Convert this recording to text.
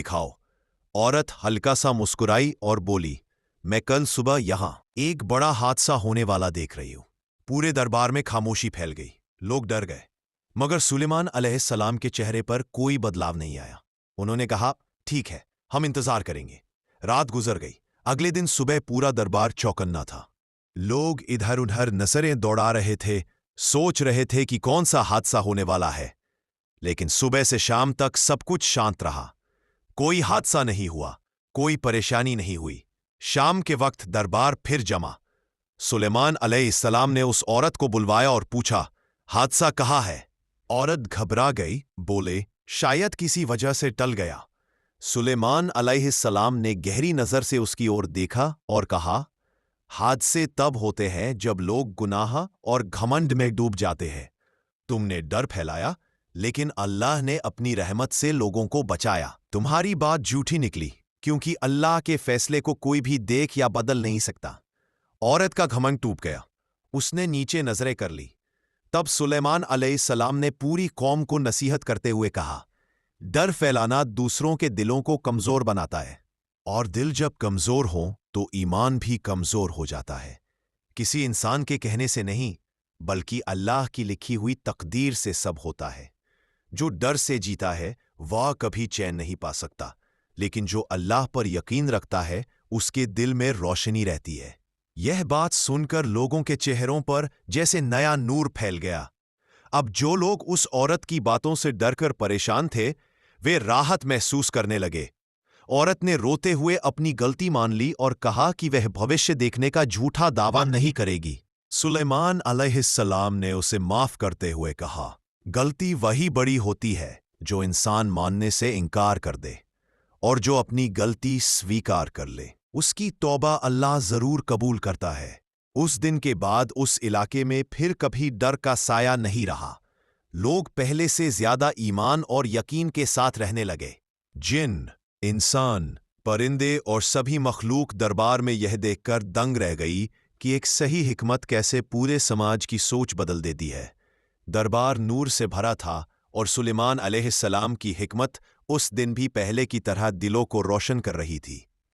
दिखाओ। औरत हल्का सा मुस्कुराई और बोली, मैं कल सुबह यहाँ एक बड़ा हादसा होने वाला देख रही हूँ। पूरे दरबार में खामोशी फैल गई। लोग डर गए, मगर सुलेमान अलैहिस्सलाम के चेहरे पर कोई बदलाव नहीं आया। उन्होंने कहा, ठीक है, हम इंतजार करेंगे। रात गुजर गई। अगले दिन सुबह पूरा दरबार चौकन्ना था। लोग इधर उधर नजरें दौड़ा रहे थे, सोच रहे थे कि कौन सा हादसा होने वाला है। लेकिन सुबह से शाम तक सब कुछ शांत रहा। कोई हादसा नहीं हुआ, कोई परेशानी नहीं हुई। शाम के वक्त दरबार फिर जमा। सुलेमान अलैहिस्सलाम ने उस औरत को बुलवाया और पूछा, हादसा कहाँ है? औरत घबरा गई, बोले, शायद किसी वजह से टल गया। सुलेमान अलैहिस्सलाम ने गहरी नजर से उसकी ओर देखा और कहा, हादसे तब होते हैं जब लोग गुनाह और घमंड में डूब जाते हैं। तुमने डर फैलाया, लेकिन अल्लाह ने अपनी रहमत से लोगों को बचाया। तुम्हारी बात झूठी निकली, क्योंकि अल्लाह के फैसले को कोई भी देख या बदल नहीं सकता। औरत का घमंड टूट गया। उसने नीचे नजरें कर ली। तब सुलेमान अलैहिस्सलाम ने पूरी कौम को नसीहत करते हुए कहा, डर फैलाना दूसरों के दिलों को कमजोर बनाता है, और दिल जब कमजोर हो तो ईमान भी कमजोर हो जाता है। किसी इंसान के कहने से नहीं, बल्कि अल्लाह की लिखी हुई तकदीर से सब होता है। जो डर से जीता है वह कभी चैन नहीं पा सकता, लेकिन जो अल्लाह पर यकीन रखता है उसके दिल में रोशनी रहती है। यह बात सुनकर लोगों के चेहरों पर जैसे नया नूर फैल गया। अब जो लोग उस औरत की बातों से डरकर परेशान थे, वे राहत महसूस करने लगे। औरत ने रोते हुए अपनी गलती मान ली और कहा कि वह भविष्य देखने का झूठा दावा नहीं करेगी। सुलेमान अलैहिस्सलाम ने उसे माफ करते हुए कहा, गलती वही बड़ी होती है जो इंसान मानने से इनकार कर दे, और जो अपनी गलती स्वीकार कर ले उसकी तौबा अल्लाह जरूर कबूल करता है। उस दिन के बाद उस इलाके में फिर कभी डर का साया नहीं रहा। लोग पहले से ज्यादा ईमान और यकीन के साथ रहने लगे। जिन, इंसान, परिंदे और सभी मखलूक दरबार में यह देखकर दंग रह गई कि एक सही हिकमत कैसे पूरे समाज की सोच बदल देती है। दरबार नूर से भरा था और सुलेमान अलैहिस्सलाम की हिकमत उस दिन भी पहले की तरह दिलों को रोशन कर रही थी।